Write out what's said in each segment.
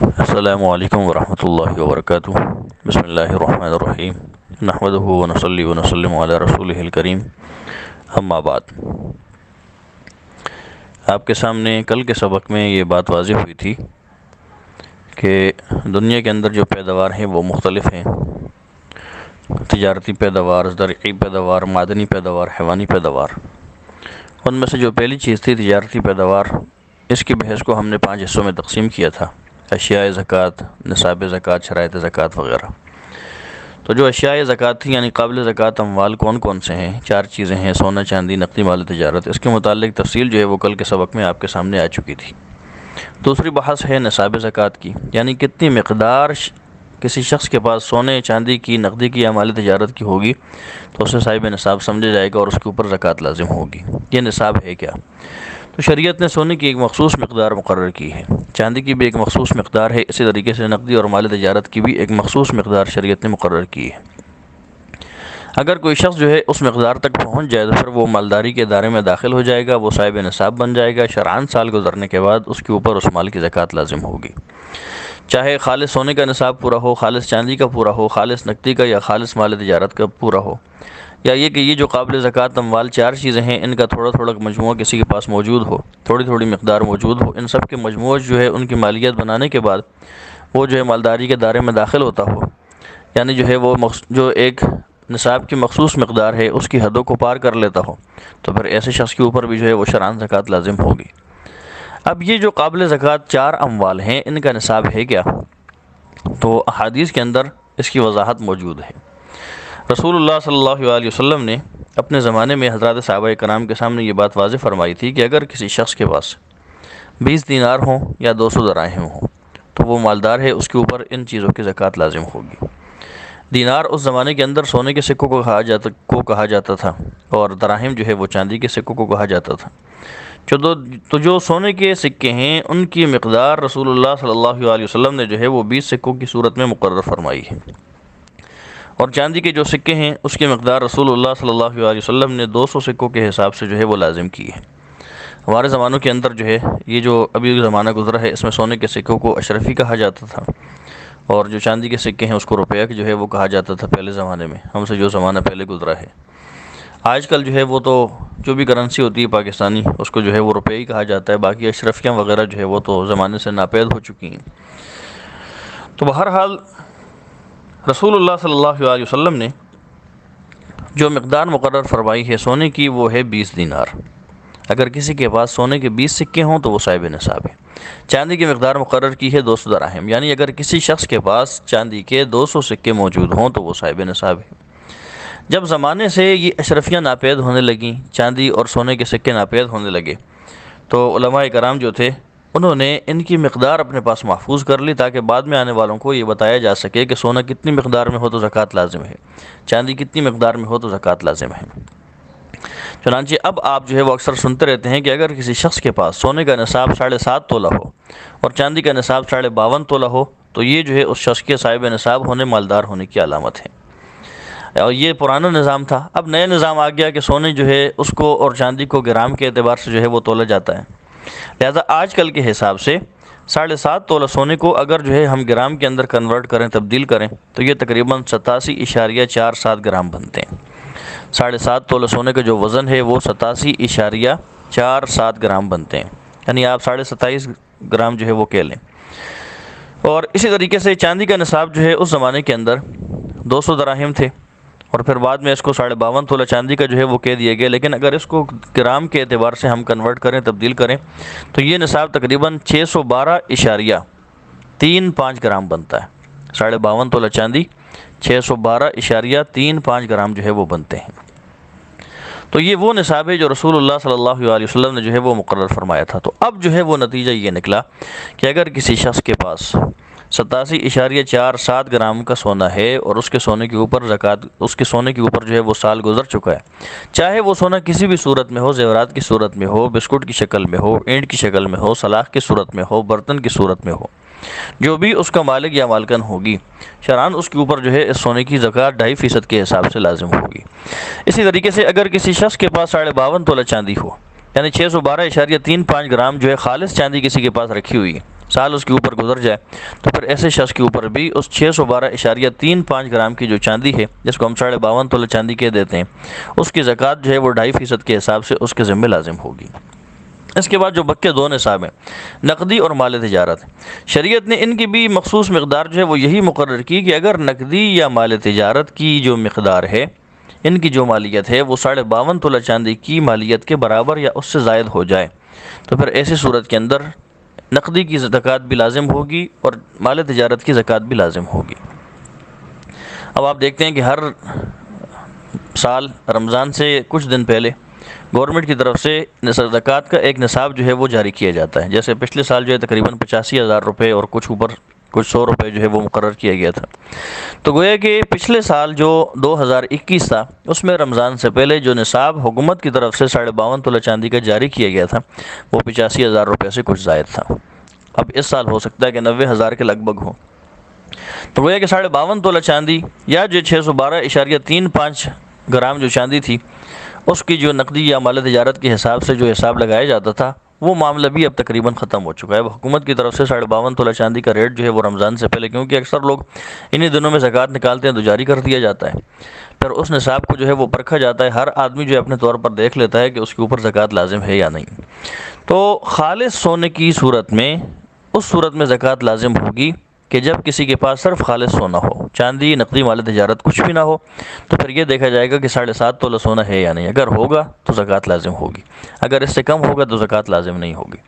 السلام علیکم ورحمۃ اللہ وبرکاتہ۔ بسم اللہ الرحمن الرحیم، نحمدہ ونصلی ونسلم علی رسولہ الکریم، اما بعد۔ آپ کے سامنے کل کے سبق میں یہ بات واضح ہوئی تھی کہ دنیا کے اندر جو پیداوار ہیں وہ مختلف ہیں، تجارتی پیداوار، زرعی پیداوار، معدنی پیداوار، حیوانی پیداوار۔ ان میں سے جو پہلی چیز تھی تجارتی پیداوار، اس کی بحث کو ہم نے 5 حصوں میں تقسیم کیا تھا: اشیاء زکوٰۃ، نصاب زکوٰۃ، شرائط زکوٰۃ وغیرہ۔ تو جو اشیاء زکوٰۃ تھی یعنی قابل زکوٰۃ اموال کون کون سے ہیں؟ 4 چیزیں ہیں: سونا، چاندی، نقدی مال تجارت۔ اس کے متعلق تفصیل جو ہے وہ کل کے سبق میں آپ کے سامنے آ چکی تھی۔ دوسری بحث ہے نصاب زکوٰۃ کی، یعنی کتنی مقدار کسی شخص کے پاس سونے، چاندی کی، نقدی کی یا مال تجارت کی ہوگی تو اسے صاحب نصاب سمجھا جائے گا اور اس کے اوپر زکوٰۃ لازم ہوگی۔ یہ نصاب ہے کیا؟ تو شریعت نے سونے کی ایک مخصوص مقدار مقرر کی ہے، چاندی کی بھی ایک مخصوص مقدار ہے، اسی طریقے سے نقدی اور مال تجارت کی بھی ایک مخصوص مقدار شریعت نے مقرر کی ہے۔ اگر کوئی شخص جو ہے اس مقدار تک پہنچ جائے تو پھر وہ مالداری کے دائرے میں داخل ہو جائے گا، وہ صاحب نصاب بن جائے گا۔ شرعاً سال گزرنے کے بعد اس کے اوپر اس مال کی زکوٰۃ لازم ہوگی، چاہے خالص سونے کا نصاب پورا ہو، خالص چاندی کا پورا ہو، خالص نقدی کا یا خالص مال تجارت کا پورا ہو، یا یہ کہ یہ جو قابل زکوٰۃ اموال 4 چیزیں ہیں ان کا تھوڑا تھوڑا مجموعہ کسی کے پاس موجود ہو، تھوڑی تھوڑی مقدار موجود ہو، ان سب کے مجموع جو ہے ان کی مالیت بنانے کے بعد وہ جو ہے مالداری کے دائرے میں داخل ہوتا ہو، یعنی جو ہے وہ جو ایک نصاب کی مخصوص مقدار ہے اس کی حدوں کو پار کر لیتا ہو، تو پھر ایسے شخص کے اوپر بھی جو ہے وہ شرعاً زکوٰۃ لازم ہوگی۔ اب یہ جو قابل زکوٰۃ 4 اموال ہیں ان کا نصاب ہے کیا؟ تو احادیث کے اندر اس کی وضاحت موجود ہے۔ رسول اللہ صلی اللہ علیہ وسلم نے اپنے زمانے میں حضرات صحابہ کرام کے سامنے یہ بات واضح فرمائی تھی کہ اگر کسی شخص کے پاس 20 دینار ہوں یا 200 دراہم ہوں تو وہ مالدار ہے، اس کے اوپر ان چیزوں کی زکوٰۃ لازم ہوگی۔ دینار اس زمانے کے اندر سونے کے سکوں کو کہا جاتا تھا، اور دراہم جو ہے وہ چاندی کے سکوں کو کہا جاتا تھا۔ تو جو سونے کے سکے ہیں ان کی مقدار رسول اللہ صلی اللہ علیہ وسلم نے جو ہے وہ 20 سکوں کی صورت میں مقرر فرمائی ہے، اور چاندی کے جو سکے ہیں اس کی مقدار رسول اللہ صلی اللہ علیہ وسلم نے 200 سکوں کے حساب سے جو ہے وہ لازم کی ہے۔ ہمارے زمانوں کے اندر جو ہے یہ جو ابھی زمانہ گزرا ہے اس میں سونے کے سکوں کو اشرفی کہا جاتا تھا، اور جو چاندی کے سکے ہیں اس کو روپیہ جو ہے وہ کہا جاتا تھا پہلے زمانے میں، ہم سے جو زمانہ پہلے گزرا ہے۔ آج کل جو ہے وہ تو جو بھی کرنسی ہوتی ہے پاکستانی اس کو جو ہے وہ روپے ہی کہا جاتا ہے، باقی اشرفیاں وغیرہ جو ہے وہ تو زمانے سے ناپید ہو چکی ہیں۔ تو بہرحال رسول اللہ صلی اللہ علیہ وسلم نے جو مقدار مقرر فرمائی ہے سونے کی وہ ہے 20 دینار۔ اگر کسی کے پاس سونے کے 20 سکے ہوں تو وہ صاحب نصاب ہے۔ چاندی کی مقدار مقرر کی ہے 200 دراہم، یعنی اگر کسی شخص کے پاس چاندی کے 200 سکے موجود ہوں تو وہ صاحب نصاب ہے۔ جب زمانے سے یہ اشرفیاں ناپید ہونے لگیں، چاندی اور سونے کے سکے ناپید ہونے لگے، تو علماء کرام جو تھے انہوں نے ان کی مقدار اپنے پاس محفوظ کر لی تاکہ بعد میں آنے والوں کو یہ بتایا جا سکے کہ سونا کتنی مقدار میں ہو تو زکوٰۃ لازم ہے، چاندی کتنی مقدار میں ہو تو زکوٰۃ لازم ہے۔ چنانچہ اب آپ جو ہے وہ اکثر سنتے رہتے ہیں کہ اگر کسی شخص کے پاس سونے کا نصاب 7.5 تولہ ہو اور چاندی کا نصاب 52.5 تولہ ہو تو یہ جو ہے اس شخص کے صاحب نصاب ہونے، مالدار ہونے کی علامت ہے۔ اور یہ پرانا نظام تھا۔ اب نیا نظام آ گیا کہ سونے جو ہے اس کو اور چاندی کو گرام کے اعتبار سے جو ہے وہ تولا جاتا ہے، لہذا آج کل کے حساب سے 7.5 تولہ سونے کو اگر جو ہے ہم گرام کے اندر کنورٹ کریں، تبدیل کریں، تو یہ تقریباً 87.47 گرام بنتے ہیں۔ 7.5 تولہ سونے کا جو وزن ہے وہ 87.47 گرام بنتے ہیں، یعنی آپ 27.5 گرام جو ہے وہ کہہ لیں۔ اور اسی طریقے سے چاندی کا نصاب جو ہے اس زمانے کے اندر 200 دراہم تھے، اور پھر بعد میں اس کو 52.5 تولہ چاندی کا جو ہے وہ کہہ دیا گیا، لیکن اگر اس کو گرام کے اعتبار سے ہم کنورٹ کریں، تبدیل کریں، تو یہ نصاب تقریباً 612.35 گرام بنتا ہے۔ 52.5 تولہ چاندی 612.35 گرام جو ہے وہ بنتے ہیں۔ تو یہ وہ نصاب ہے جو رسول اللہ صلی اللہ علیہ وسلم نے جو ہے وہ مقرر فرمایا تھا۔ تو اب جو ہے وہ نتیجہ یہ نکلا کہ اگر کسی شخص کے پاس 87.47 گرام کا سونا ہے اور اس کے سونے کے اوپر جو ہے وہ سال گزر چکا ہے، چاہے وہ سونا کسی بھی صورت میں ہو، زیورات کی صورت میں ہو، بسکٹ کی شکل میں ہو، اینٹ کی شکل میں ہو، سلاخ کی صورت میں ہو، برتن کی صورت میں ہو، جو بھی اس کا مالک یا مالکن ہوگی، شرعاً اس کے اوپر جو ہے اس سونے کی زکوٰۃ 2.5% کے حساب سے لازم ہوگی۔ اسی طریقے سے اگر کسی شخص کے پاس 52.5 تولہ چاندی ہو، یعنی 612.35 گرام جو ہے خالص چاندی کسی کے پاس رکھی ہوئی ہے، سال اس کے اوپر گزر جائے تو پھر ایسے شخص کے اوپر بھی اس 612.35 گرام کی جو چاندی ہے، جس کو ہم 52.5 تولہ چاندی کہہ دیتے ہیں، اس کی زکوٰۃ جو ہے وہ 2.5% کے حساب سے اس کے ذمہ لازم ہوگی۔ اس کے بعد جو بقیہ دو نصاب ہیں، نقدی اور مال تجارت، شریعت نے ان کی بھی مخصوص مقدار جو ہے وہ یہی مقرر کی کہ اگر نقدی یا مال تجارت کی جو مقدار ہے، ان کی جو مالیت ہے وہ 52.5 تولہ چاندی کی مالیت کے برابر یا اس سے زائد ہو جائے تو پھر ایسی صورت کے اندر نقدی کی زکوٰۃ بھی لازم ہوگی اور مال تجارت کی زکوٰۃ بھی لازم ہوگی۔ اب آپ دیکھتے ہیں کہ ہر سال رمضان سے کچھ دن پہلے گورنمنٹ کی طرف سے زکوٰۃ کا ایک نصاب جو ہے وہ جاری کیا جاتا ہے۔ جیسے پچھلے سال جو ہے تقریباً 85,000 روپے اور کچھ اوپر کچھ 100 روپے جو ہے وہ مقرر کیا گیا تھا۔ تو گویا کہ پچھلے سال جو 2021 تھا، اس میں رمضان سے پہلے جو نصاب حکومت کی طرف سے 52.5 تولہ چاندی کا جاری کیا گیا تھا وہ 85,000 روپے سے کچھ زائد تھا۔ اب اس سال ہو سکتا ہے کہ 90,000 کے لگ بھگ ہو۔ تو گویا کہ 52.5 تولہ چاندی یا جو 612.35 گرام جو چاندی تھی، اس کی جو نقدی یا مال تجارت کے حساب سے جو حساب لگایا جاتا تھا، وہ معاملہ بھی اب تقریباً ختم ہو چکا ہے۔ اب حکومت کی طرف سے 52.5 تولہ چاندی کا ریٹ جو ہے وہ رمضان سے پہلے، کیونکہ اکثر لوگ انہی دنوں میں زکوٰۃ نکالتے ہیں تو جاری کر دیا جاتا ہے، پھر اس نصاب کو جو ہے وہ پرکھا جاتا ہے، ہر آدمی جو ہے اپنے طور پر دیکھ لیتا ہے کہ اس کے اوپر زکوٰۃ لازم ہے یا نہیں۔ تو خالص سونے کی صورت میں اس صورت میں زکوٰۃ لازم ہوگی کہ جب کسی کے پاس صرف خالص سونا ہو، چاندی نقدی مال تجارت کچھ بھی نہ ہو، تو پھر یہ دیکھا جائے گا کہ 7.5 تولہ سونا ہے یا نہیں۔ اگر ہوگا تو زکوٰۃ لازم ہوگی، اگر اس سے کم ہوگا تو زکوٰۃ لازم نہیں ہوگی۔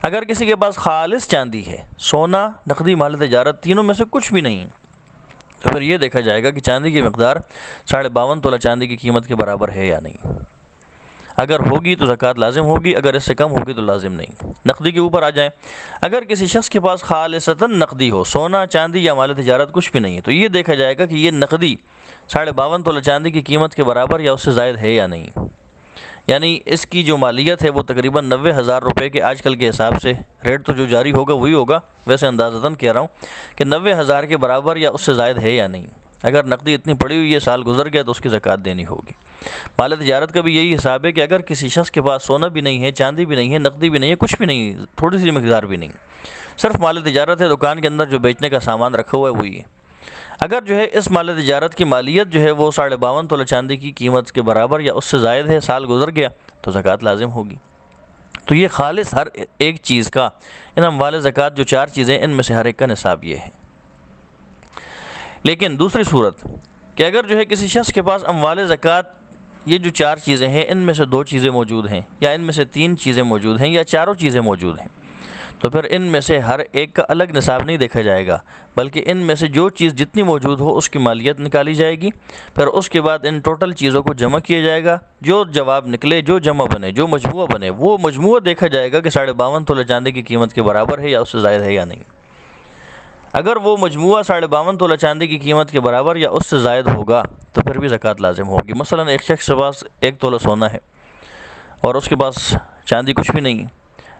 اگر کسی کے پاس خالص چاندی ہے، سونا نقدی مال تجارت تینوں میں سے کچھ بھی نہیں، تو پھر یہ دیکھا جائے گا کہ چاندی کی مقدار 52.5 تولہ چاندی کی قیمت کے برابر ہے یا نہیں۔ اگر ہوگی تو زکوٰۃ لازم ہوگی، اگر اس سے کم ہوگی تو لازم نہیں۔ نقدی کے اوپر آ جائیں، اگر کسی شخص کے پاس خالصتاً نقدی ہو، سونا چاندی یا مال تجارت کچھ بھی نہیں ہے، تو یہ دیکھا جائے گا کہ یہ نقدی 52.5 تولہ چاندی کی قیمت کے برابر یا اس سے زائد ہے یا نہیں۔ یعنی اس کی جو مالیت ہے وہ تقریباً 90,000 روپے کے آج کل کے حساب سے، ریٹ تو جو جاری ہوگا وہی ہوگا، ویسے اندازتاً کہہ رہا ہوں کہ 90,000 کے برابر یا اس سے زائد ہے یا نہیں۔ اگر نقدی اتنی پڑی ہوئی ہے، سال گزر گیا، تو اس کی زکوٰۃ دینی ہوگی۔ مال تجارت کا بھی یہی حساب ہے کہ اگر کسی شخص کے پاس سونا بھی نہیں ہے، چاندی بھی نہیں ہے، نقدی بھی نہیں ہے، کچھ بھی نہیں، تھوڑی سی مقدار بھی نہیں، صرف مال تجارت ہے، دکان کے اندر جو بیچنے کا سامان رکھا ہوا ہے وہی ہے، اگر جو ہے اس مال تجارت کی مالیت جو ہے وہ 52.5 تولہ چاندی کی قیمت کے برابر یا اس سے زائد ہے، سال گزر گیا، تو زکوٰۃ لازم ہوگی۔ تو یہ خالص ہر ایک چیز کا، ان اموال زکوٰۃ جو 4 چیزیں، ان میں سے ہر ایک کا نصاب یہ ہے۔ لیکن دوسری صورت کہ اگر جو ہے کسی شخص کے پاس اموال زکوٰۃ یہ جو 4 چیزیں ہیں، ان میں سے 2 چیزیں موجود ہیں، یا ان میں سے 3 چیزیں موجود ہیں، یا چاروں چیزیں موجود ہیں، تو پھر ان میں سے ہر ایک کا الگ نصاب نہیں دیکھا جائے گا، بلکہ ان میں سے جو چیز جتنی موجود ہو اس کی مالیت نکالی جائے گی، پھر اس کے بعد ان ٹوٹل چیزوں کو جمع کیا جائے گا، جو جواب نکلے، جو جمع بنے، جو مجموعہ بنے، وہ مجموعہ دیکھا جائے گا کہ 52.5 تولہ چاندی کی قیمت کے برابر ہے یا اس سے زائد ہے یا نہیں۔ اگر وہ مجموعہ 52.5 تولہ چاندی کی قیمت کے برابر یا اس سے زائد ہوگا تو پھر بھی زکوٰۃ لازم ہوگی۔ مثلا ایک شخص کے پاس 1 تولہ سونا ہے اور اس کے پاس چاندی کچھ بھی نہیں ہے،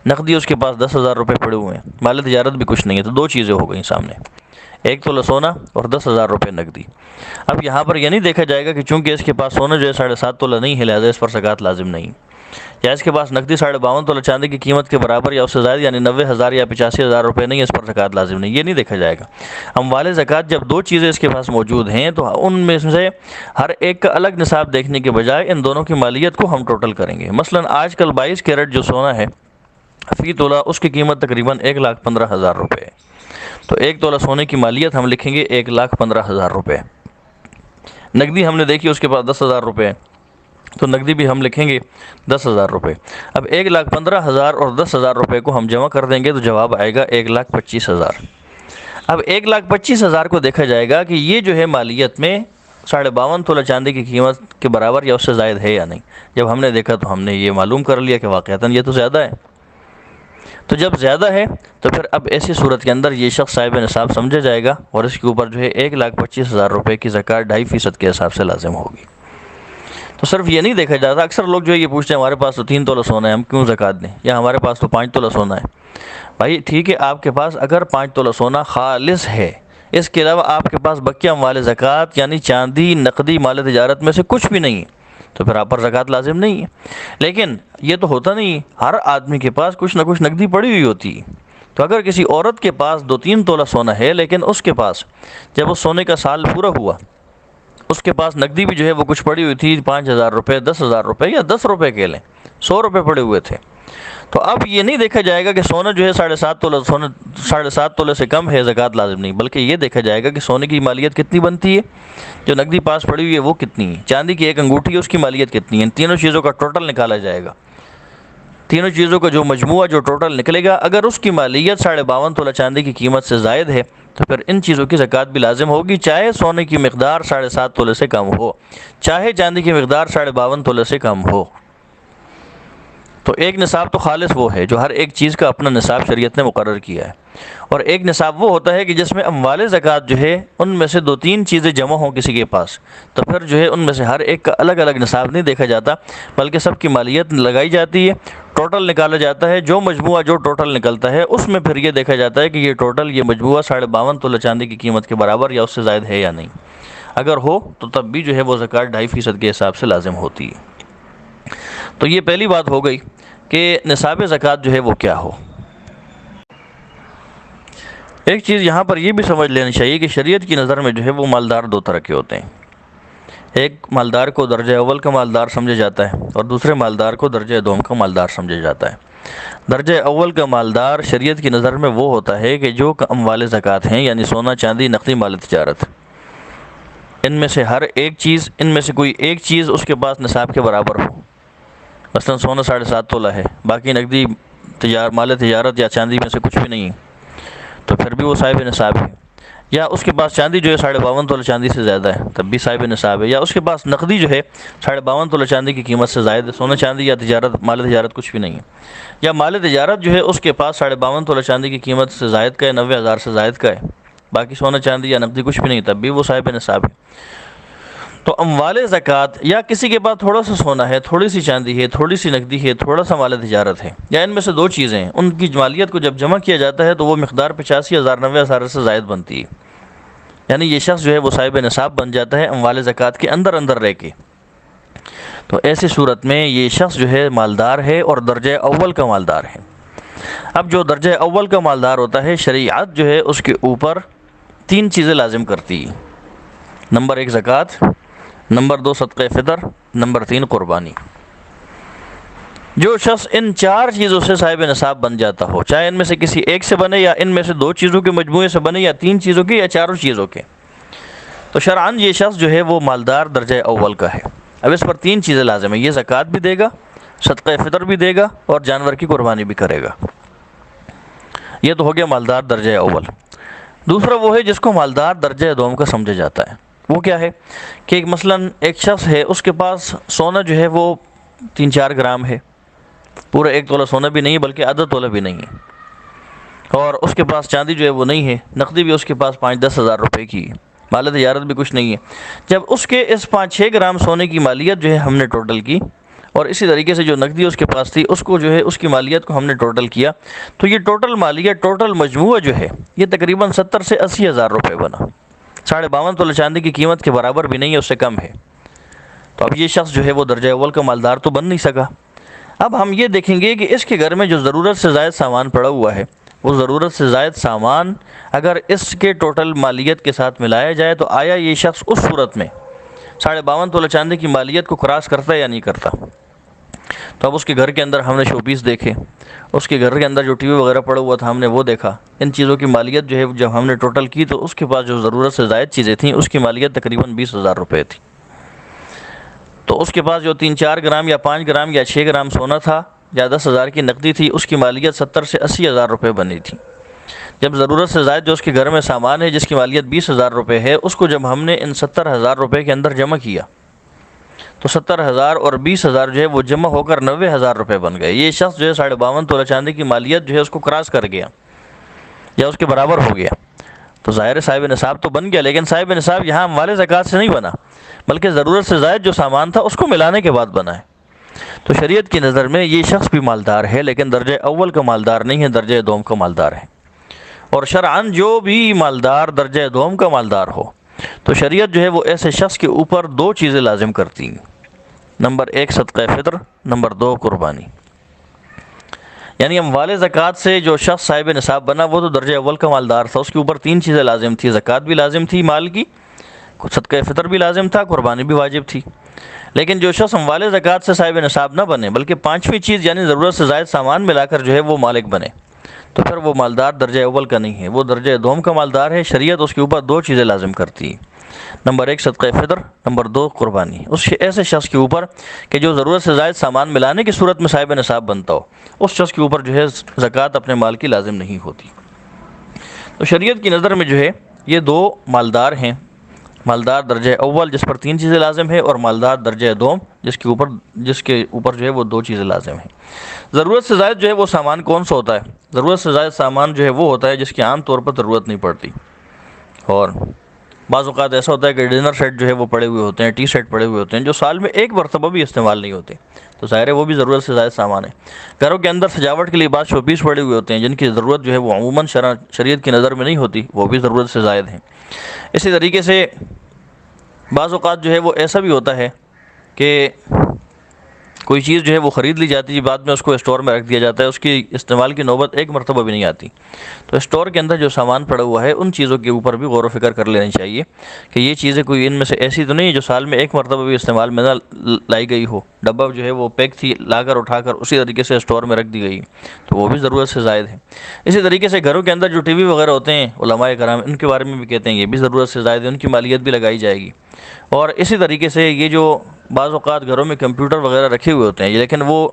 نقدی اس کے پاس 10,000 روپے پڑے ہوئے ہیں، مال تجارت بھی کچھ نہیں ہے، تو 2 چیزیں ہو گئیں سامنے، 1 تولہ سونا اور 10,000 روپے نقدی۔ اب یہاں پر یہ نہیں دیکھا جائے گا کہ چونکہ اس کے پاس سونا جو ہے 7.5 تولہ نہیں ہے، لہٰذا اس پر زکوٰۃ لازم نہیں، یا اس کے پاس نقدی 52.5 تولہ چاندی کی قیمت کے برابر یا اس سے زائد، یعنی 90,000 یا 85,000 روپے نہیں، اس پر زکوٰۃ لازم نہیں، یہ نہیں دیکھا جائے گا۔ اموال زکوٰۃ جب 2 چیزیں اس کے پاس موجود ہیں تو ان میں سے ہر ایک کا الگ نصاب دیکھنے کے بجائے ان دونوں کی مالیت کو ہم ٹوٹل کریں گے۔ مثلا آج کل 22 کیرٹ جو سونا ہے فی تولہ، اس کی قیمت تقریباً 1,15,000 روپے ہے، تو 1 تولہ سونے کی مالیت ہم لکھیں گے 1,15,000 روپے۔ نقدی ہم نے دیکھی اس کے پاس 10,000 روپے ہے، تو نقدی بھی ہم لکھیں گے 10,000 روپے۔ اب 1,15,000 اور 10,000 روپے کو ہم جمع کر دیں گے تو جواب آئے گا 1,25,000۔ اب 1,25,000 کو دیکھا جائے گا کہ یہ جو ہے مالیت میں 52.5 تولہ چاندی کی قیمت کے برابر یا اس سے زائد ہے یا نہیں۔ جب ہم نے دیکھا تو ہم نے یہ معلوم کر لیا کہ واقعتاً یہ تو زیادہ ہے۔ تو جب زیادہ ہے تو پھر اب ایسی صورت کے اندر یہ شخص صاحب نصاب سمجھا جائے گا اور اس کے اوپر جو ہے 1,25,000 روپے کی زکوٰۃ 2.5% کے حساب سے لازم ہوگی۔ تو صرف یہ نہیں دیکھا جاتا، اکثر لوگ جو ہے یہ پوچھتے ہیں ہمارے پاس تو 3 تولہ سونا ہے، ہم کیوں زکوٰۃ دیں، یا ہمارے پاس تو 5 تولہ سونا ہے۔ بھائی ٹھیک ہے، آپ کے پاس اگر 5 تولہ سونا خالص ہے، اس کے علاوہ آپ کے پاس بقیہ اموال زکوٰۃ یعنی چاندی نقدی مال تجارت میں سے کچھ بھی نہیں ہے، تو پھر آپ پر زکوٰۃ لازم نہیں ہے۔ لیکن یہ تو ہوتا نہیں، ہر آدمی کے پاس کچھ نہ کچھ نقدی پڑی ہوئی ہوتی ہے، تو اگر کسی عورت کے پاس 2-3 تولہ سونا ہے لیکن اس کے پاس جب اس سونے کا سال پورا ہوا اس کے پاس نقدی بھی جو ہے وہ کچھ پڑی ہوئی تھی 5,000 روپے 10,000 روپے یا 10 روپے کے لیں 100 روپے پڑے ہوئے تھے، تو اب یہ نہیں دیکھا جائے گا کہ سونا جو ہے 7.5 تولہ سونا 7.5 تولے سے کم ہے زکوٰۃ لازم نہیں، بلکہ یہ دیکھا جائے گا کہ سونے کی مالیت کتنی بنتی ہے، جو نقدی پاس پڑی ہوئی ہے وہ کتنی ہے، چاندی کی ایک انگوٹھی ہے اس کی مالیت کتنی ہے، ان تینوں چیزوں کا ٹوٹل نکالا جائے گا، تینوں چیزوں کا جو مجموعہ جو ٹوٹل نکلے گا، اگر اس کی مالیت 52.5 تولہ چاندی کی قیمت سے زائد ہے تو پھر ان چیزوں کی زکوٰۃ بھی لازم ہوگی، چاہے سونے کی مقدار 7.5 تولے سے کم ہو، چاہے چاندی کی مقدار 52.5 تولے سے کم ہو۔ تو ایک نصاب تو خالص وہ ہے جو ہر ایک چیز کا اپنا نصاب شریعت نے مقرر کیا ہے، اور ایک نصاب وہ ہوتا ہے کہ جس میں اموال زکوٰۃ جو ہے ان میں سے 2-3 چیزیں جمع ہوں کسی کے پاس، تو پھر جو ہے ان میں سے ہر ایک کا الگ الگ نصاب نہیں دیکھا جاتا بلکہ سب کی مالیت لگائی جاتی ہے، ٹوٹل نکالا جاتا ہے، جو مجموعہ جو ٹوٹل نکلتا ہے اس میں پھر یہ دیکھا جاتا ہے کہ یہ ٹوٹل یہ مجموعہ 52.5 تولہ چاندی کی قیمت کے برابر یا اس سے زائد ہے یا نہیں، اگر ہو تو تب بھی جو ہے وہ زکوٰۃ 2.5% کے حساب سے لازم ہوتی ہے۔ تو یہ پہلی بات ہو گئی کہ نصاب زکوٰۃ جو ہے وہ کیا ہو۔ ایک چیز یہاں پر یہ بھی سمجھ لینی چاہیے کہ شریعت کی نظر میں جو ہے وہ مالدار 2 طرح کے ہوتے ہیں، ایک مالدار کو درجہ اول کا مالدار سمجھا جاتا ہے اور دوسرے مالدار کو درجہ دوم کا مالدار سمجھا جاتا ہے۔ درجہ اول کا مالدار شریعت کی نظر میں وہ ہوتا ہے کہ جو اموال زکوٰۃ ہیں یعنی سونا چاندی نقدی مال تجارت، ان میں سے ہر ایک چیز، ان میں سے کوئی ایک چیز اس کے پاس نصاب کے برابر ہو، مثلا سونا 7.5 تولہ ہے باقی نقدی مال تجارت یا چاندی میں سے کچھ بھی نہیں تو پھر بھی وہ صاحب نصاب ہے، یا اس کے پاس چاندی جو ہے 52.5 تولہ چاندی سے زیادہ ہے تب بھی صاحب نصاب ہے، یا اس کے پاس نقدی جو ہے 52.5 تولہ چاندی کی قیمت سے زائد ہے، سونا چاندی یا تجارت مال تجارت کچھ بھی نہیں ہے، یا مال تجارت جو ہے اس کے پاس 52.5 تولہ چاندی کی قیمت سے زائد کا ہے، 90,000 سے زائد کا ہے، باقی سونا چاندی یا نقدی کچھ بھی نہیں تب بھی وہ صاحب نصاب ہے۔ تو اموال زکوٰۃ یا کسی کے پاس تھوڑا سا سونا ہے، تھوڑی سی چاندی ہے، تھوڑی سی نقدی ہے، تھوڑا سا مال تجارت ہے، یا ان میں سے 2 چیزیں ہیں، ان کی مالیت کو جب جمع کیا جاتا ہے تو وہ مقدار 85,000 90,000 سے زائد بنتی ہے، یعنی یہ شخص جو ہے وہ صاحب نصاب بن جاتا ہے اموال زکوٰۃ کے اندر رہ کے۔ تو ایسی صورت میں یہ شخص جو ہے مالدار ہے اور درجہ اول کا مالدار ہے۔ اب جو درجہ اول کا مالدار ہوتا ہے شریعت جو ہے اس کے اوپر 3 چیزیں لازم کرتی ہے، نمبر 1 زکوٰۃ، نمبر 2 صدقہ فطر، نمبر 3 قربانی۔ جو شخص ان 4 چیزوں سے صاحب نصاب بن جاتا ہو، چاہے ان میں سے کسی ایک سے بنے یا ان میں سے 2 چیزوں کے مجموعے سے بنے یا 3 چیزوں کے یا 4 چیزوں کے، تو شرعاً یہ شخص جو ہے وہ مالدار درجہ اول کا ہے۔ اب اس پر 3 چیزیں لازم ہیں، یہ زکوٰۃ بھی دے گا، صدقہ فطر بھی دے گا اور جانور کی قربانی بھی کرے گا، یہ تو ہو گیا مالدار درجہ اول۔ دوسرا وہ ہے جس کو مالدار درجہ دوم کا سمجھا جاتا ہے، وہ کیا ہے کہ مثلاً ایک شخص ہے اس کے پاس سونا جو ہے وہ 3-4 گرام ہے، پورا 1 تولہ سونا بھی نہیں ہے بلکہ آدھا تولہ بھی نہیں ہے، اور اس کے پاس چاندی جو ہے وہ نہیں ہے، نقدی بھی اس کے پاس 5-10 ہزار روپے کی ہے، مال تجارت بھی کچھ نہیں ہے۔ جب اس کے اس 5-6 گرام سونے کی مالیت جو ہے ہم نے ٹوٹل کی اور اسی طریقے سے جو نقدی اس کے پاس تھی اس کو جو ہے اس کی مالیت کو ہم نے ٹوٹل کیا، تو یہ ٹوٹل مالیت ٹوٹل مجموعہ جو ہے یہ تقریباً 70 سے 80 ہزار روپے بنا، 52.5 تولہ چاندی کی قیمت کے برابر بھی نہیں ہے، اس سے کم ہے۔ تو اب یہ شخص جو ہے وہ درجہ اول کا مالدار تو بن نہیں سکا۔ اب ہم یہ دیکھیں گے کہ اس کے گھر میں جو ضرورت سے زائد سامان پڑا ہوا ہے، وہ ضرورت سے زائد سامان اگر اس کے ٹوٹل مالیت کے ساتھ ملایا جائے تو آیا یہ شخص اس صورت میں 52.5 تولہ چاندی کی مالیت کو کراس کرتا ہے یا نہیں کرتا؟ تو اب اس کے گھر کے اندر ہم نے شو پیس دیکھے، اس کے گھر کے اندر جو ٹی وی وغیرہ پڑا ہوا تھا ہم نے وہ دیکھا، ان چیزوں کی مالیت جو ہے جب ہم نے ٹوٹل کی تو اس کے پاس جو ضرورت سے زائد چیزیں تھیں اس کی مالیت تقریباً 20,000 روپے تھی۔ تو اس کے پاس جو 3-4 گرام یا 5 گرام یا 6 گرام سونا تھا یا 10,000 کی نقدی تھی، اس کی مالیت 70 سے 80 ہزار روپے بنی تھی۔ جب ضرورت سے زائد جو اس کے گھر میں سامان ہے جس کی مالیت 20,000 روپے ہے، اس کو جب ہم نے ان 70,000 روپے کے اندر جمع کیا تو 70,000 اور 20,000 جو ہے وہ جمع ہو کر 90,000 روپے بن گئے۔ یہ شخص جو ہے 52.5 تولہ چاندی کی مالیت جو ہے اس کو کراس کر گیا یا اس کے برابر ہو گیا، تو ظاہر صاحب نصاب تو بن گیا، لیکن صاحب نصاب یہاں مال زکوٰۃ سے نہیں بنا بلکہ ضرورت سے زائد جو سامان تھا اس کو ملانے کے بعد بنا ہے۔ تو شریعت کی نظر میں یہ شخص بھی مالدار ہے لیکن درجہ اول کا مالدار نہیں ہے، درجہ دوم کا مالدار ہے۔ اور شرعاً جو بھی مالدار درجہ دوم کا مالدار ہو تو شریعت جو ہے وہ ایسے شخص کے اوپر 2 چیزیں لازم کرتی ہیں، نمبر 1 صدقہ فطر، نمبر 2 قربانی۔ یعنی اموال زکوٰۃ سے جو شخص صاحب نصاب بنا وہ تو درجہ اول کا مالدار تھا، اس کے اوپر 3 چیزیں لازم تھی، زکوٰۃ بھی لازم تھی مال کی، صدقہ فطر بھی لازم تھا، قربانی بھی واجب تھی۔ لیکن جو شخص اموال زکوٰۃ سے صاحب نصاب نہ بنے بلکہ 5ویں چیز یعنی ضرورت سے زائد سامان ملا کر جو ہے وہ مالک بنے، تو پھر وہ مالدار درجہ اول کا نہیں ہے، وہ درجہ دوم کا مالدار ہے۔ شریعت اس کے اوپر 2 چیزیں لازم کرتی ہے، نمبر 1 صدقہ فطر، نمبر 2 قربانی۔ اس ایسے شخص کے اوپر کہ جو ضرورت سے زائد سامان ملانے کی صورت میں صاحب نصاب بنتا ہو، اس شخص کے اوپر جو ہے زکوٰۃ اپنے مال کی لازم نہیں ہوتی۔ تو شریعت کی نظر میں جو ہے یہ 2 مالدار ہیں، مالدار درجہ اول جس پر 3 چیزیں لازم ہیں، اور مالدار درجہ دوم جس کے اوپر جو ہے وہ 2 چیزیں لازم ہیں۔ ضرورت سے زائد جو ہے وہ سامان کون سا ہوتا ہے؟ ضرورت سے زائد سامان جو ہے وہ ہوتا ہے جس کی عام طور پر ضرورت نہیں پڑتی، اور بعض اوقات ایسا ہوتا ہے کہ ڈنر سیٹ جو ہے وہ پڑے ہوئے ہوتے ہیں، ٹی سیٹ پڑے ہوئے ہوتے ہیں جو سال میں ایک مرتبہ بھی استعمال نہیں ہوتے، تو ظاہر ہے وہ بھی ضرورت سے زائد سامان ہے۔ گھروں کے اندر سجاوٹ کے لیے بعض شو پیس پڑے ہوئے ہوتے ہیں جن کی ضرورت جو ہے وہ عموماً شریعت کی نظر میں نہیں ہوتی، وہ بھی ضرورت سے زائد ہیں۔ اسی طریقے سے بعض اوقات جو ہے وہ ایسا بھی ہوتا ہے کہ کوئی چیز جو ہے وہ خرید لی جاتی ہے، بعد میں اس کو اسٹور میں رکھ دیا جاتا ہے، اس کی استعمال کی نوبت ایک مرتبہ بھی نہیں آتی، تو اسٹور کے اندر جو سامان پڑا ہوا ہے ان چیزوں کے اوپر بھی غور و فکر کر لینی چاہیے کہ یہ چیزیں کوئی ان میں سے ایسی تو نہیں ہے جو سال میں ایک مرتبہ بھی استعمال میں نہ لائی گئی ہو، ڈبہ جو ہے وہ پیک تھی، لا کر اٹھا کر اسی طریقے سے اسٹور میں رکھ دی گئی، تو وہ بھی ضرورت سے زائد ہے۔ اسی طریقے سے گھروں کے اندر جو ٹی وی وغیرہ ہوتے ہیں، علماء کرام ان کے بارے میں بھی کہتے ہیں یہ بھی ضرورت سے زائد ہے، ان کی مالیت بھی لگائی جائے گی۔ اور اسی طریقے سے یہ جو بعض اوقات گھروں میں کمپیوٹر وغیرہ رکھے ہوئے ہوتے ہیں لیکن وہ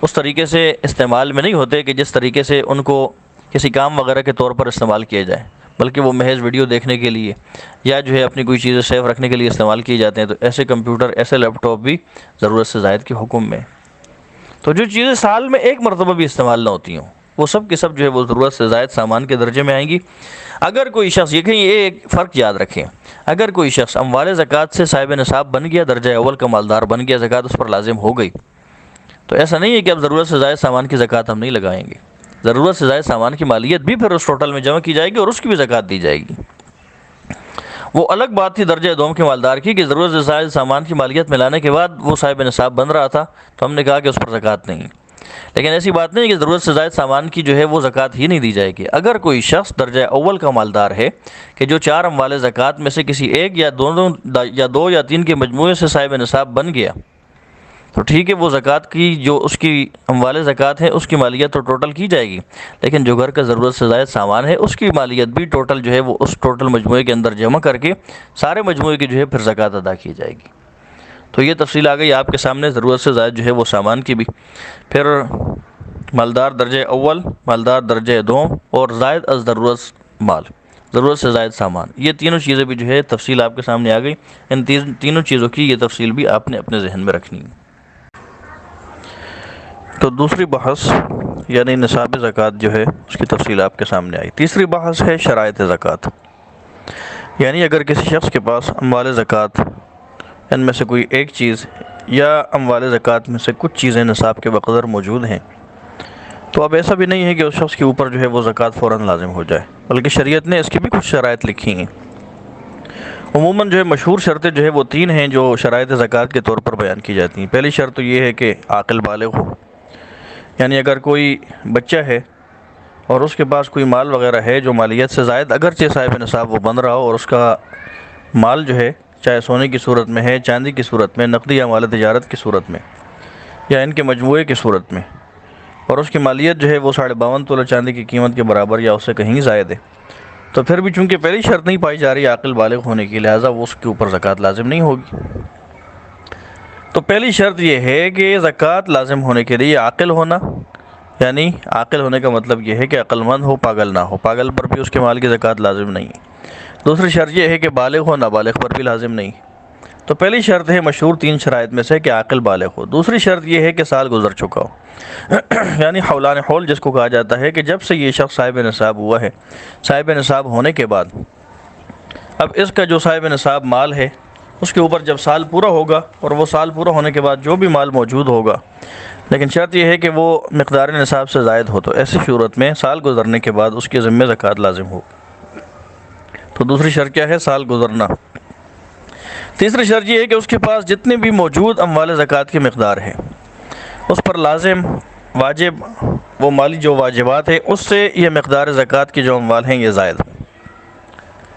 اس طریقے سے استعمال میں نہیں ہوتے کہ جس طریقے سے ان کو کسی کام وغیرہ کے طور پر استعمال کیا جائے، بلکہ وہ محض ویڈیو دیکھنے کے لیے یا جو ہے اپنی کوئی چیزیں سیو رکھنے کے لیے استعمال کیے جاتے ہیں، تو ایسے کمپیوٹر ایسے لیپ ٹاپ بھی ضرورت سے زائد کے حکم میں۔ تو جو چیزیں سال میں ایک مرتبہ بھی استعمال نہ ہوتی ہوں وہ سب کے سب جو ہے وہ ضرورت سے زائد سامان کے درجے میں آئیں گی۔ اگر کوئی شخص یہ ایک فرق یاد رکھیں، اگر کوئی شخص اموال زکوٰۃ سے صاحب نصاب بن گیا، درجہ اول کا مالدار بن گیا، زکوٰۃ اس پر لازم ہو گئی، تو ایسا نہیں ہے کہ اب ضرورت سے زائد سامان کی زکوٰۃ ہم نہیں لگائیں گے، ضرورت سے زائد سامان کی مالیت بھی پھر اس ٹوٹل میں جمع کی جائے گی اور اس کی بھی زکوٰۃ دی جائے گی۔ وہ الگ بات تھی درجہ دوم کے مالدار کی کہ ضرورت سے زائد سامان کی مالیت ملانے کے بعد وہ صاحب نصاب بن رہا تھا، تو ہم نے کہا کہ اس پر زکوٰۃ نہیں، لیکن ایسی بات نہیں کہ ضرورت سے زائد سامان کی جو ہے وہ زکوٰۃ ہی نہیں دی جائے گی۔ اگر کوئی شخص درجہ اول کا مالدار ہے کہ جو 4 اموال زکوٰۃ میں سے کسی ایک یا 2 یا 3 کے مجموعے سے صاحب نصاب بن گیا، تو ٹھیک ہے وہ زکوٰۃ کی جو اس کی اموال زکوٰۃ ہے اس کی مالیت تو ٹوٹل کی جائے گی، لیکن جو گھر کا ضرورت سے زائد سامان ہے اس کی مالیت بھی ٹوٹل جو ہے وہ اس ٹوٹل مجموعے کے اندر جمع کر کے سارے مجموعے کی جو ہے پھر زکوٰۃ ادا کی جائے گی۔ تو یہ تفصیل آ گئی آپ کے سامنے ضرورت سے زائد جو ہے وہ سامان کی بھی۔ پھر مالدار درجہ اول، مالدار درجہ دوم اور زائد از ضرورت مال، ضرورت سے زائد سامان، یہ تینوں چیزیں بھی جو ہے تفصیل آپ کے سامنے آ گئی۔ ان تینوں چیزوں کی یہ تفصیل بھی آپ نے اپنے ذہن میں رکھنی ہے۔ تو دوسری بحث یعنی نصاب زکوٰۃ جو ہے اس کی تفصیل آپ کے سامنے آئی۔ تیسری بحث ہے شرائط زکوٰۃ، یعنی اگر کسی شخص کے پاس اموال زکوٰۃ ان میں سے کوئی ایک چیز یا اموال زکوٰۃ میں سے کچھ چیزیں نصاب کے بقدر موجود ہیں، تو اب ایسا بھی نہیں ہے کہ اس شخص کے اوپر جو ہے وہ زکوٰۃ فوراً لازم ہو جائے، بلکہ شریعت نے اس کی بھی کچھ شرائط لکھی ہیں۔ عموماً جو ہے مشہور شرطیں جو ہے وہ 3 ہیں جو شرائط زکوٰۃ کے طور پر بیان کی جاتی ہیں۔ پہلی شرط تو یہ ہے کہ عاقل بالغ ہو، یعنی اگر کوئی بچہ ہے اور اس کے پاس کوئی مال وغیرہ ہے جو مالیت سے زائد اگرچہ صاحب نصاب وہ بن رہا ہو، اور اس کا مال جو ہے چاہے سونے کی صورت میں ہے، چاندی کی صورت میں، نقدی یا مال تجارت کی صورت میں، یا ان کے مجموعے کی صورت میں، اور اس کی مالیت جو ہے وہ 52.5 تولہ چاندی کی قیمت کے برابر یا اس سے کہیں زائد ہے، تو پھر بھی چونکہ پہلی شرط نہیں پائی جا رہی عاقل بالغ ہونے کی، لہٰذا وہ اس کے اوپر زکوٰۃ لازم نہیں ہوگی۔ تو پہلی شرط یہ ہے کہ زکوٰۃ لازم ہونے کے لیے عاقل ہونا، یعنی عاقل ہونے کا مطلب یہ ہے کہ عقل مند ہو، پاگل نہ ہو، پاگل پر بھی اس کے مال کی زکوٰۃ لازم نہیں ہے۔ دوسری شرط یہ ہے کہ بالغ ہو، نابالغ پر بھی لازم نہیں۔ تو پہلی شرط ہے مشہور 3 شرائط میں سے کہ عاقل بالغ ہو۔ دوسری شرط یہ ہے کہ سال گزر چکا ہو یعنی حولان حول جس کو کہا جاتا ہے کہ جب سے یہ شخص صاحب نصاب ہوا ہے، صاحب نصاب ہونے کے بعد اب اس کا جو صاحب نصاب مال ہے اس کے اوپر جب سال پورا ہوگا، اور وہ سال پورا ہونے کے بعد جو بھی مال موجود ہوگا، لیکن شرط یہ ہے کہ وہ مقدار نصاب سے زائد ہو، تو ایسی صورت میں سال گزرنے کے بعد اس کے ذمہ زکوٰۃ لازم ہو۔ تو دوسری شرط کیا ہے؟ سال گزرنا۔ تیسری شرط یہ ہے کہ اس کے پاس جتنے بھی موجود اموال زکوٰۃ کی مقدار ہے اس پر لازم واجب وہ مالی جو واجبات ہیں اس سے یہ مقدار زکوٰۃ کے جو اموال ہیں یہ زائد ہوں،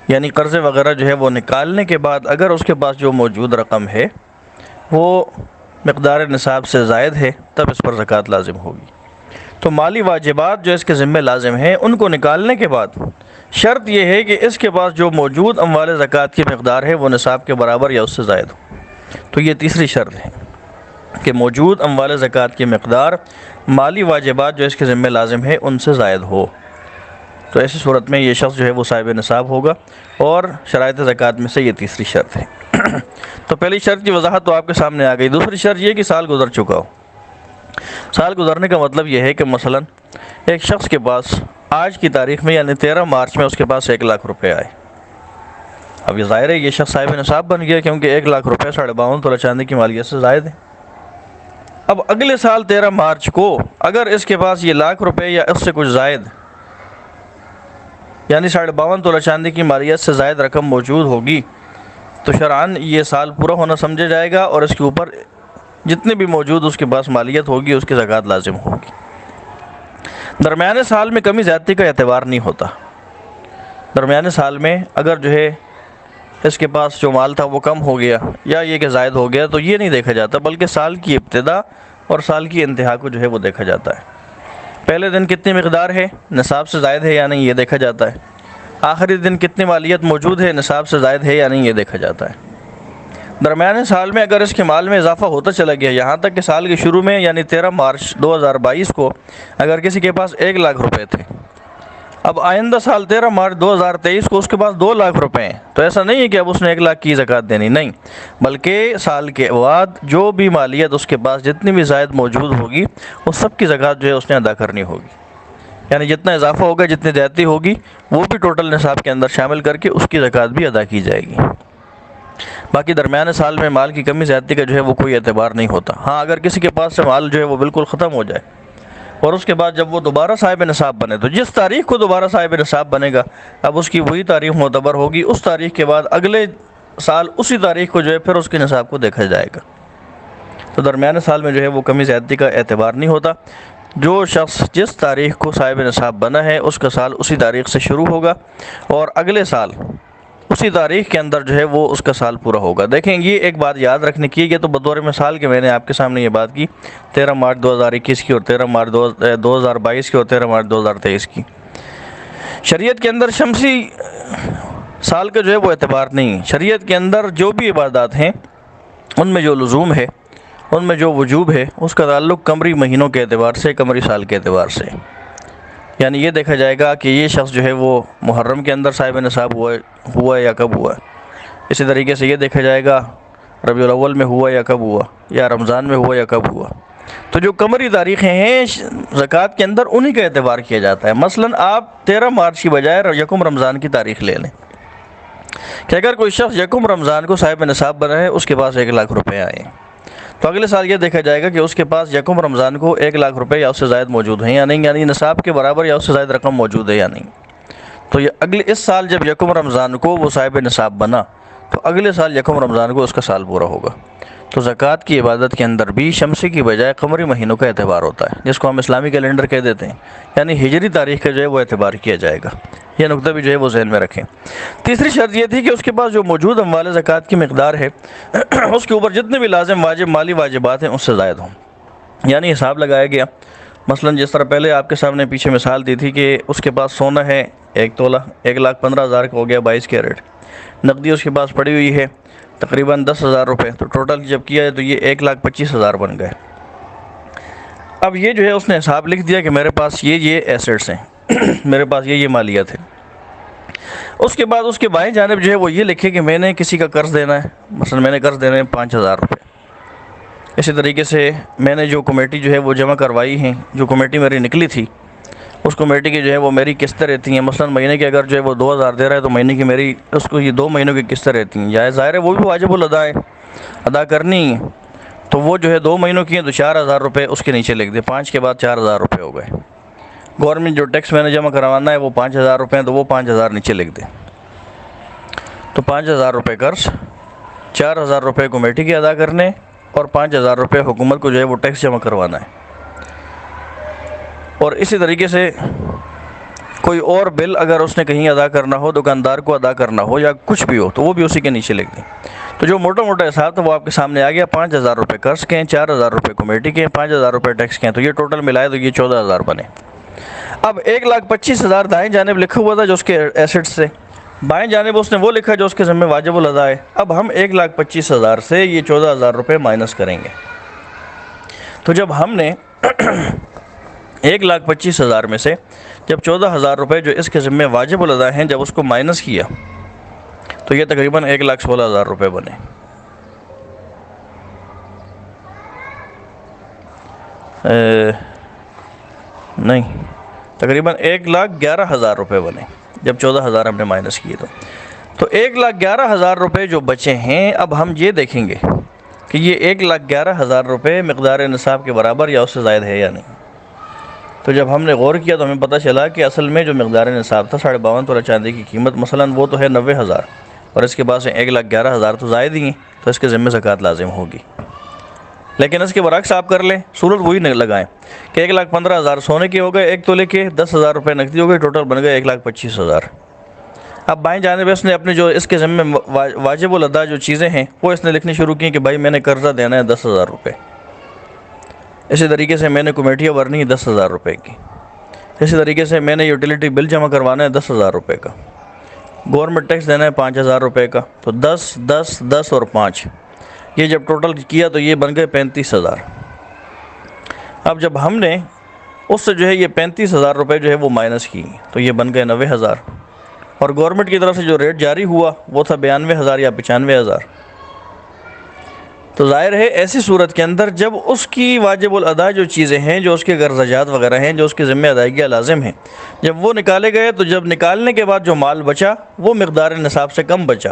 یعنی قرضے وغیرہ جو ہے وہ نکالنے کے بعد اگر اس کے پاس جو موجود رقم ہے وہ مقدار نصاب سے زائد ہے تب اس پر زکوٰۃ لازم ہوگی۔ تو مالی واجبات جو اس کے ذمہ لازم ہیں ان کو نکالنے کے بعد شرط یہ ہے کہ اس کے پاس جو موجود اموال زکوٰۃ کی مقدار ہے وہ نصاب کے برابر یا اس سے زائد ہو۔ تو یہ تیسری شرط ہے کہ موجود اموال زکوٰۃ کی مقدار مالی واجبات جو اس کے ذمہ لازم ہے ان سے زائد ہو، تو ایسی صورت میں یہ شخص جو ہے وہ صاحب نصاب ہوگا، اور شرائط زکوٰۃ میں سے یہ تیسری شرط ہے۔ تو پہلی شرط کی وضاحت تو آپ کے سامنے آ گئی۔ دوسری شرط یہ کہ سال گزر چکا ہو۔ سال گزرنے کا مطلب یہ ہے کہ مثلا ایک شخص کے پاس آج کی تاریخ میں یعنی 13 مارچ میں اس کے پاس 1 لاکھ روپے آئے۔ اب یہ ظاہر ہے یہ شخص صاحب نصاب بن گیا، کیونکہ 1 لاکھ روپے 52.5 تولہ چاندی کی مالیت سے زائد ہے۔ اب اگلے سال 13 مارچ کو اگر اس کے پاس یہ لاکھ روپے یا اس سے کچھ زائد یعنی 52.5 تولہ چاندی کی مالیت سے زائد رقم موجود ہوگی تو شرعاً یہ سال پورا ہونا سمجھا جائے گا، اور اس کے اوپر جتنے بھی موجود اس کے پاس مالیت ہوگی اس کی زکوٰۃ لازم ہوگی۔ درمیانے سال میں کمی زیادتی کا اعتبار نہیں ہوتا۔ درمیانے سال میں اگر جو ہے اس کے پاس جو مال تھا وہ کم ہو گیا یا یہ کہ زائد ہو گیا تو یہ نہیں دیکھا جاتا، بلکہ سال کی ابتدا اور سال کی انتہا کو جو ہے وہ دیکھا جاتا ہے۔ پہلے دن کتنی مقدار ہے، نصاب سے زائد ہے یا نہیں یہ دیکھا جاتا ہے۔ آخری دن کتنی مالیت موجود ہے، نصاب سے زائد ہے یا نہیں یہ دیکھا جاتا ہے۔ درمیانے سال میں اگر اس کے مال میں اضافہ ہوتا چلا گیا یہاں تک کہ سال کے شروع میں یعنی 13 مارچ 2022 کو اگر کسی کے پاس 1 لاکھ روپے تھے، اب آئندہ سال 13 مارچ 2023 کو اس کے پاس 2 لاکھ روپے ہیں، تو ایسا نہیں ہے کہ اب اس نے 1 لاکھ کی زکوٰۃ دینی، نہیں، بلکہ سال کے بعد جو بھی مالیت اس کے پاس جتنی بھی زائد موجود ہوگی اس سب کی زکوٰۃ جو ہے اس نے ادا کرنی ہوگی، یعنی جتنا اضافہ ہوگا جتنی زیادتی ہوگی وہ بھی ٹوٹل نصاب کے اندر شامل کر کے اس کی زکوٰۃ بھی ادا کی جائے گی۔ باقی درمیانے سال میں مال کی کمی زیادتی کا جو ہے وہ کوئی اعتبار نہیں ہوتا۔ ہاں اگر کسی کے پاس سے مال جو ہے وہ بالکل ختم ہو جائے اور اس کے بعد جب وہ دوبارہ صاحب نصاب بنے تو جس تاریخ کو دوبارہ صاحب نصاب بنے گا اب اس کی وہی تاریخ معتبر ہوگی، اس تاریخ کے بعد اگلے سال اسی تاریخ کو جو ہے پھر اس کے نصاب کو دیکھا جائے گا۔ تو درمیانے سال میں جو ہے وہ کمی زیادتی کا اعتبار نہیں ہوتا۔ جو شخص جس تاریخ کو صاحب نصاب بنا ہے اس کا سال اسی تاریخ سے شروع ہوگا اور اگلے سال اسی تاریخ کے اندر جو ہے وہ اس کا سال پورا ہوگا۔ دیکھیں یہ ایک بات یاد رکھنے کی ہے تو بطور مثال کے میں نے آپ کے سامنے یہ بات کی 13 مارچ 2021 کی اور 13 مارچ 2022 کی اور 13 مارچ 2023 کی۔ شریعت کے اندر شمسی سال کا جو ہے وہ اعتبار نہیں ہے۔ شریعت کے اندر جو بھی عبادات ہیں ان میں جو لزوم ہے، ان میں جو وجوب ہے، اس کا تعلق قمری مہینوں کے اعتبار سے، قمری سال کے اعتبار سے، یعنی یہ دیکھا جائے گا کہ یہ شخص جو ہے وہ محرم کے اندر صاحب نصاب ہوا یا کب ہوا۔ اسی طریقے سے یہ دیکھا جائے گا ربیع الاول میں ہوا یا کب ہوا، یا رمضان میں ہوا یا کب ہوا۔ تو جو قمری تاریخیں ہیں زکوٰۃ کے اندر انہی کا اعتبار کیا جاتا ہے۔ مثلا آپ 13 مارچ کی بجائے یکم رمضان کی تاریخ لے لیں کہ اگر کوئی شخص یکم رمضان کو صاحب نصاب بنا ہے اس کے پاس 1 لاکھ روپے آئے تو اگلے سال یہ دیکھا جائے گا کہ اس کے پاس یکم رمضان کو 1 لاکھ روپے یا اس سے زائد موجود ہیں یا نہیں، یعنی نصاب کے برابر یا اس سے زائد رقم موجود ہے یا نہیں۔ تو یہ اس سال جب یکم رمضان کو وہ صاحب نصاب بنا تو اگلے سال یکم رمضان کو اس کا سال پورا ہوگا۔ تو زکوٰۃ کی عبادت کے اندر بھی شمسی کی بجائے قمری مہینوں کا اعتبار ہوتا ہے، جس کو ہم اسلامی کیلنڈر کہہ دیتے ہیں، یعنی ہجری تاریخ کا جو ہے وہ اعتبار کیا جائے گا۔ یہ نقطہ بھی جو ہے وہ ذہن میں رکھیں۔ تیسری شرط یہ تھی کہ اس کے پاس جو موجود اموال زکوٰۃ کی مقدار ہے اس کے اوپر جتنے بھی لازم واجب مالی واجبات ہیں اس سے زائد ہوں، یعنی حساب لگایا گیا۔ مثلا جس طرح پہلے آپ کے سامنے پیچھے مثال دی تھی کہ اس کے پاس سونا ہے 1 تولہ 1,15,000 کا ہو گیا 22 کیرٹ، نقدی اس کے پاس پڑی ہوئی ہے تقریباً 10,000 روپے، تو ٹوٹل جب کیا ہے تو یہ 1,25,000 بن گئے۔ اب یہ جو ہے اس نے حساب لکھ دیا کہ میرے پاس یہ ایسیٹس ہیں، میرے پاس یہ مالیت ہے۔ اس کے بعد اس کے بائیں جانب جو ہے وہ یہ لکھے کہ میں نے کسی کا قرض دینا ہے، مثلا میں نے قرض دینے ہیں 5,000 روپے۔ اسی طریقے سے میں نے جو کمیٹی جو ہے وہ جمع کروائی ہیں، جو کمیٹی میری نکلی تھی اس کمیٹی کی جو ہے وہ میری قسطیں رہتی ہیں، مثلا مہینے کی اگر جو ہے وہ 2,000 دے رہا ہے تو مہینے کی میری اس کو یہ 2 مہینوں کی قسطیں رہتی ہیں، یا ظاہر ہے وہ بھی واجب الادا ہے، ادا کرنی ہے، تو وہ جو ہے 2 مہینوں کی ہیں تو 4,000 روپے اس کے نیچے لکھ دے، 5 کے بعد 4,000 روپے ہو گئے۔ گورنمنٹ جو ٹیکس میں نے جمع کروانا ہے وہ 5,000 روپے ہیں تو وہ 5,000 نیچے لکھ دے، تو 5,000 روپے قرض، 4,000 روپے کمیٹی کے ادا کرنے اور 5,000 روپے حکومت کو جو ہے وہ ٹیکس جمع کروانا ہے۔ اور اسی طریقے سے کوئی اور بل اگر اس نے کہیں ادا کرنا ہو، دکاندار کو ادا کرنا ہو یا کچھ بھی ہو، تو وہ بھی اسی کے نیچے لکھ دیں۔ تو جو موٹا موٹا حساب تھا وہ آپ کے سامنے آ گیا۔ 5,000 روپے قرض کے ہیں، 4,000 روپے کمیٹی کے ہیں، 5,000 روپے ٹیکس کے ہیں، تو یہ ٹوٹل ملائے تو یہ 14,000 بنے۔ اب 1,25,000 دائیں جانب لکھا ہوا تھا جو اس کے ایسٹس سے، بائیں جانب اس نے وہ لکھا جو اس کے ذمہ واجب الادا ہے۔ اب ہم 1,25,000 سے یہ 14,000 روپے مائنس کریں گے۔ تو جب ہم نے 1,25,000 میں سے جب 14,000 روپے جو اس کے ذمہ واجب الادا ہیں جب اس کو مائنس کیا تو یہ تقریباً 1,16,000 روپے بنے۔ نہیں، تقریباً 1,11,000 روپے بنے جب 14,000 ہم نے مائنس کیے تو 1,11,000 روپے جو بچے ہیں۔ اب ہم یہ دیکھیں گے کہ یہ 1,11,000 روپے مقدار نصاب کے برابر یا اس سے زائد ہے یا نہیں۔ تو جب ہم نے غور کیا تو ہمیں پتہ چلا کہ اصل میں جو مقدار نصاب تھا 52.5 تولہ چاندی کی قیمت مثلاً وہ تو ہے 90,000، اور اس کے بعد سے 1,11,000 تو زائد ہی ہیں، تو اس کے ذمہ زکوٰۃ لازم ہوگی۔ لیکن اس کے برعکس آپ کر لیں، صورت وہی لگائیں کہ 1,15,000 سونے کے ہو گئے، 1 تولے کے 10,000 روپے نقدی ہو گئے، ٹوٹل بن گئے 1,25,000۔ اب بائیں جانب اس نے اپنے جو اس کے ذمہ واجب الادا جو چیزیں ہیں وہ اس نے لکھنی شروع کی کہ بھائی میں نے قرضہ دینا ہے 10,000 روپے، اسی طریقے سے میں نے کمیٹیاں بھرنی ہے 10,000 روپے کی، اسی طریقے سے میں نے یوٹیلیٹی بل جمع کروانا ہے 10,000 روپے کا، گورنمنٹ ٹیکس دینا ہے 5,000 روپے کا، تو 10 10 10 اور 5 یہ جب ٹوٹل کیا تو یہ بن گئے 35,000۔ اب جب ہم نے اس سے جو ہے یہ 35,000 روپے جو ہے وہ مائنس کی تو یہ بن گئے 90,000، اور گورنمنٹ کی طرف سے جو ریٹ جاری ہوا وہ تھا 92,000 یا 95,000۔ تو ظاہر ہے ایسی صورت کے اندر جب اس کی واجب الادا جو چیزیں ہیں، جو اس کے قرضاجات وغیرہ ہیں، جو اس کے ذمہ ادائیگیاں لازم ہیں، جب وہ نکالے گئے تو جب نکالنے کے بعد جو مال بچا وہ مقدار نصاب سے کم بچا،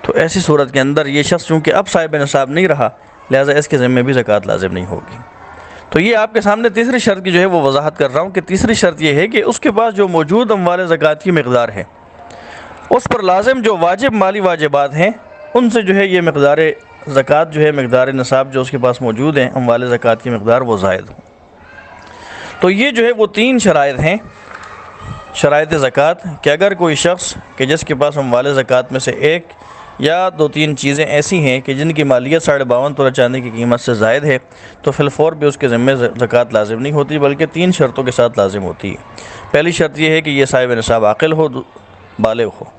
تو ایسی صورت کے اندر یہ شخص چونکہ اب صاحب نصاب نہیں رہا، لہٰذا اس کے ذمہ بھی زکوٰۃ لازم نہیں ہوگی۔ تو یہ آپ کے سامنے تیسری شرط کی جو ہے وہ وضاحت کر رہا ہوں کہ تیسری شرط یہ ہے کہ اس کے پاس جو موجود اموال زکوٰۃ کی مقدار ہے اس پر لازم جو واجب مالی واجبات ہیں ان سے جو ہے یہ مقدار زکوٰۃ جو ہے مقدار نصاب جو اس کے پاس موجود ہیں اموال زکوٰۃ کی مقدار وہ زائد ہو۔ تو یہ جو ہے وہ 3 شرائط ہیں، شرائط زکوٰۃ، کہ اگر کوئی شخص کہ جس کے پاس اموال زکوٰۃ میں سے ایک یا 2-3 چیزیں ایسی ہیں کہ جن کی مالیت 52.5 تولہ چاندی کی قیمت سے زائد ہے تو فی الفور بھی اس کے ذمہ زکوٰۃ لازم نہیں ہوتی، بلکہ 3 شرطوں کے ساتھ لازم ہوتی ہے۔ پہلی شرط یہ ہے کہ یہ صاحب نصاب عاقل ہو، بالغ ہو۔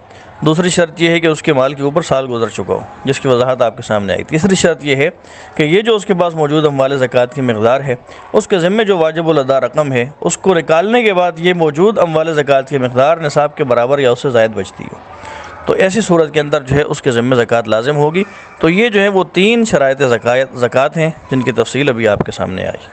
دوسری شرط یہ ہے کہ اس کے مال کے اوپر سال گزر چکا ہو، جس کی وضاحت آپ کے سامنے آئی۔ تیسری شرط یہ ہے کہ یہ جو اس کے پاس موجود اموال زکوٰۃ کی مقدار ہے اس کے ذمہ جو واجب الادا رقم ہے اس کو نکالنے کے بعد یہ موجود اموال زکوٰۃ کی مقدار نصاب کے برابر یا اس سے زائد بچتی ہو، تو ایسی صورت کے اندر جو ہے اس کے ذمہ زکوٰۃ لازم ہوگی۔ تو یہ جو ہے وہ 3 شرائط زکوٰۃ ہیں جن کی تفصیل ابھی آپ کے سامنے آئی۔